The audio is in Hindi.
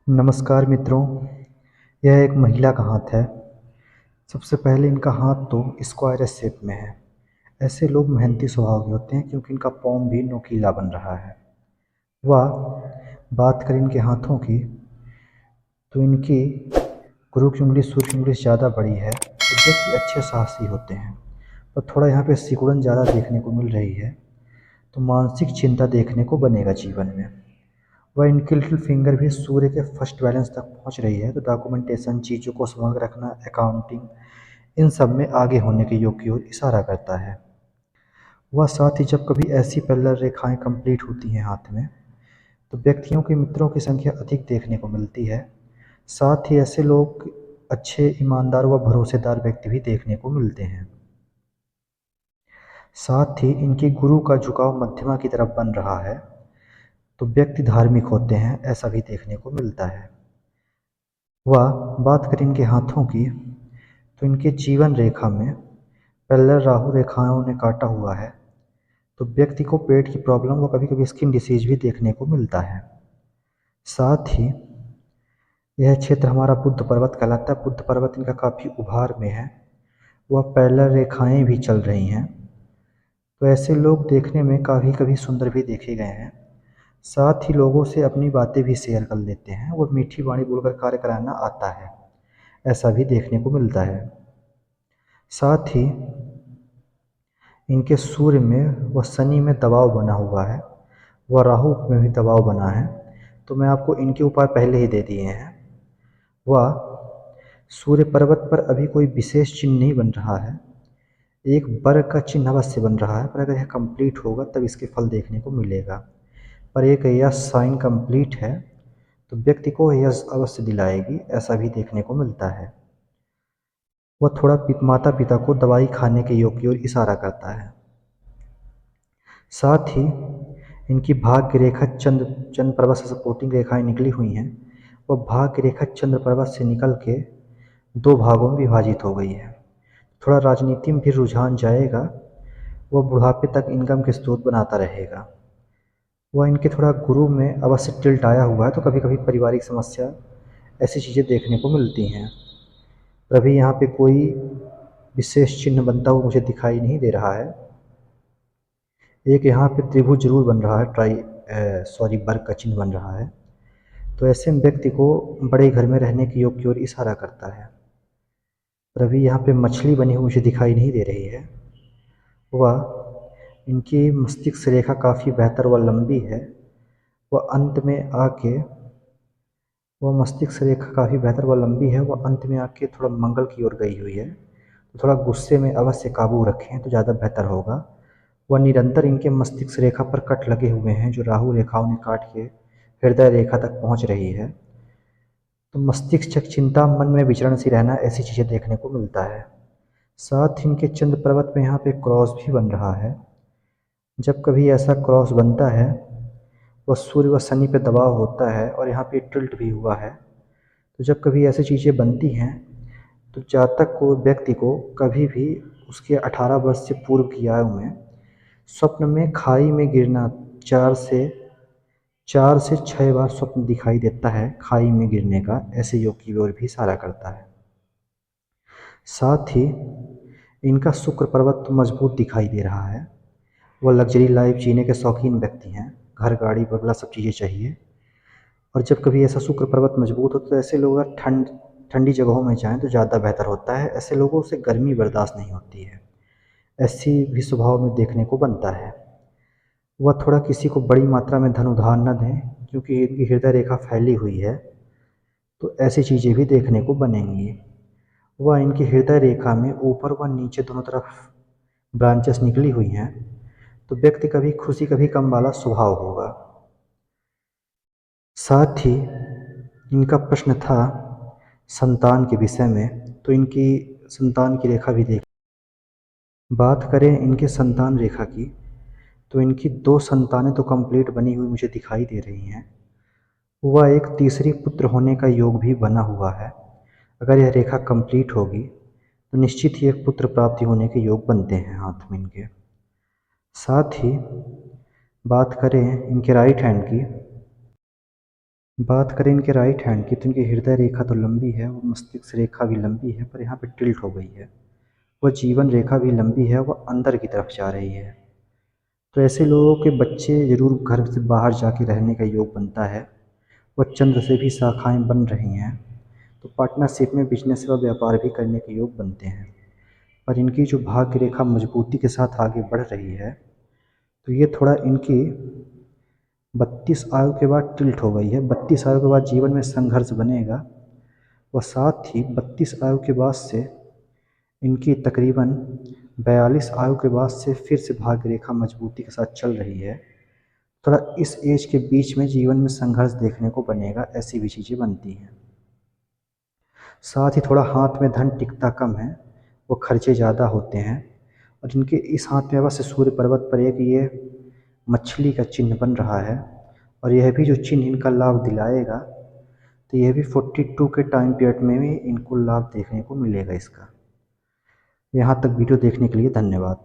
नमस्कार मित्रों, यह एक महिला का हाथ है। सबसे पहले इनका हाथ तो स्क्वायर शेप में है। ऐसे लोग मेहनती स्वभाव के होते हैं क्योंकि इनका पाँव भी नुकीला बन रहा है। वह बात करें इनके हाथों की तो इनकी गुरु की उंगली सूर्य की उंगली से ज़्यादा बड़ी है। तो व्यक्ति अच्छे साहसी होते हैं, पर थोड़ा यहाँ पे सिकुड़न ज़्यादा देखने को मिल रही है। तो मानसिक चिंता देखने को बनेगा जीवन में। वह इनकी लिटिल फिंगर भी सूर्य के फर्स्ट बैलेंस तक पहुंच रही है। तो डॉक्यूमेंटेशन, चीज़ों को संभाल के रखना, अकाउंटिंग, इन सब में आगे होने के योग की ओर इशारा करता है। वह साथ ही जब कभी ऐसी पैरेलल रेखाएं कंप्लीट होती हैं हाथ में, तो व्यक्तियों के मित्रों की संख्या अधिक देखने को मिलती है। साथ ही ऐसे लोग अच्छे, ईमानदार व भरोसेदार व्यक्ति भी देखने को मिलते हैं। साथ ही इनकी गुरु का झुकाव मध्यमा की तरफ बन रहा है। तो व्यक्ति धार्मिक होते हैं, ऐसा भी देखने को मिलता है। वह बात करें इनके हाथों की तो इनके जीवन रेखा में पैरेलल राहु रेखाओं ने काटा हुआ है। तो व्यक्ति को पेट की प्रॉब्लम व कभी कभी स्किन डिसीज भी देखने को मिलता है। साथ ही यह क्षेत्र हमारा बुद्ध पर्वत कहलाता है। बुद्ध पर्वत इनका काफ़ी उभार में है। वह पैरेलल रेखाएं भी चल रही हैं। तो ऐसे लोग देखने में कभी कभी सुंदर भी देखे गए हैं। साथ ही लोगों से अपनी बातें भी शेयर कर लेते हैं। वो मीठी वाणी बोलकर कार्य कराना आता है, ऐसा भी देखने को मिलता है। साथ ही इनके सूर्य में व शनि में दबाव बना हुआ है, व राहु में भी दबाव बना है। तो मैं आपको इनके उपाय पहले ही दे दिए हैं। वह सूर्य पर्वत पर अभी कोई विशेष चिन्ह नहीं बन रहा है। एक वर्ग का चिन्ह अवश्य बन रहा है, पर अगर यह कंप्लीट होगा तब इसके फल देखने को मिलेगा। पर एक यश साइन कंप्लीट है तो व्यक्ति को यश अवश्य दिलाएगी, ऐसा भी देखने को मिलता है। वह थोड़ा माता पिता को दवाई खाने के योग की ओर इशारा करता है। साथ ही इनकी भाग्य रेखा चंद्र पर्वत से सपोर्टिंग रेखाएं निकली हुई हैं। वह भाग्य रेखा चंद्र पर्वत से निकल के दो भागों में विभाजित हो गई है। थोड़ा राजनीति में भी रुझान जाएगा। वह बुढ़ापे तक इनकम के स्रोत बनाता रहेगा। वह इनके थोड़ा गुरु में अवश्य टिल्ट आया हुआ है, तो कभी कभी पारिवारिक समस्या, ऐसी चीज़ें देखने को मिलती हैं। पर अभी यहाँ पे कोई विशेष चिन्ह बनता हुआ मुझे दिखाई नहीं दे रहा है। एक यहाँ पे त्रिभुज जरूर बन रहा है, वर्ग का चिन्ह बन रहा है। तो ऐसे व्यक्ति को बड़े घर में रहने के योग की ओर इशारा करता है। पर अभी यहाँ पे मछली बनी हुई मुझे दिखाई नहीं दे रही है। वह इनकी मस्तिष्क रेखा काफ़ी बेहतर व लंबी है। वह अंत में आके वह मस्तिष्क रेखा काफ़ी बेहतर व लंबी है। वह अंत में आके थोड़ा मंगल की ओर गई हुई है। तो थोड़ा गुस्से में अवश्य काबू रखें तो ज़्यादा बेहतर होगा। वह निरंतर इनके मस्तिष्क रेखा पर कट लगे हुए हैं, जो राहु रेखाओं ने काट के हृदय रेखा तक पहुंच रही है। तो मस्तिष्क चिंता, मन में विचरण सी रहना, ऐसी चीज़ें देखने को मिलता है। साथ ही इनके चंद्र पर्वत में यहाँ पे क्रॉस भी बन रहा है। जब कभी ऐसा क्रॉस बनता है, वह सूर्य व शनि पे दबाव होता है और यहाँ पे टिल्ट भी हुआ है। तो जब कभी ऐसी चीज़ें बनती हैं तो जातक को, व्यक्ति को कभी भी उसके 18 वर्ष से पूर्व की आयु में स्वप्न में खाई में गिरना 4 से 6 बार स्वप्न दिखाई देता है खाई में गिरने का, ऐसे योग की ओर भी इशारा करता है। साथ ही इनका शुक्र पर्वत तो मजबूत दिखाई दे रहा है। वह लग्जरी लाइफ जीने के शौकीन व्यक्ति हैं। घर, गाड़ी, बंगला, सब चीज़ें चाहिए। और जब कभी ऐसा शुक्र पर्वत मजबूत हो तो ऐसे लोग अगर ठंडी जगहों में जाएं तो ज़्यादा बेहतर होता है। ऐसे लोगों से गर्मी बर्दाश्त नहीं होती है, ऐसी भी स्वभाव में देखने को बनता है। वह थोड़ा किसी को बड़ी मात्रा में धन उधार न दें, क्योंकि इनकी हृदय रेखा फैली हुई है। तो ऐसी चीज़ें भी देखने को बनेंगी। वह इनकी हृदय रेखा में ऊपर व नीचे दोनों तरफ ब्रांचेस निकली हुई हैं। तो व्यक्ति कभी खुशी कभी गम वाला स्वभाव होगा। साथ ही इनका प्रश्न था संतान के विषय में, तो इनकी संतान की रेखा भी देख। बात करें इनके संतान रेखा की तो इनकी 2 संतानें तो कंप्लीट बनी हुई मुझे दिखाई दे रही हैं। वह एक तीसरी पुत्र होने का योग भी बना हुआ है। अगर यह रेखा कंप्लीट होगी तो निश्चित ही एक पुत्र प्राप्ति होने के योग बनते हैं हाथ में इनके। साथ ही बात करें इनके राइट हैंड की बात करें इनके राइट हैंड की तो इनकी हृदय रेखा तो लंबी है और मस्तिष्क रेखा भी लंबी है, पर यहाँ पे टिल्ट हो गई है। वह जीवन रेखा भी लंबी है, वह अंदर की तरफ जा रही है। तो ऐसे लोगों के बच्चे ज़रूर घर से बाहर जाके रहने का योग बनता है। वह चंद्र से भी शाखाएं बन रही हैं, तो पार्टनरशिप में बिजनेस व व्यापार भी करने के योग बनते हैं। पर इनकी जो भाग्य रेखा मजबूती के साथ आगे बढ़ रही है, तो ये थोड़ा इनकी 32 आयु के बाद टिल्ट हो गई है। 32 आयु के बाद जीवन में संघर्ष बनेगा। व साथ ही 32 आयु के बाद से इनकी तकरीबन 42 आयु के बाद से फिर से भाग्य रेखा मजबूती के साथ चल रही है। थोड़ा इस एज के बीच में जीवन में संघर्ष देखने को बनेगा, ऐसी भी चीज़ें बनती हैं। साथ ही थोड़ा हाथ में धन टिकता कम है, वो खर्चे ज़्यादा होते हैं। और इनके इस हाथ में अवश्य सूर्य पर्वत पर एक ये मछली का चिन्ह बन रहा है, और यह भी जो चिन्ह इनका लाभ दिलाएगा, तो यह भी 42 के टाइम पीरियड में भी इनको लाभ देखने को मिलेगा इसका। यहाँ तक वीडियो देखने के लिए धन्यवाद।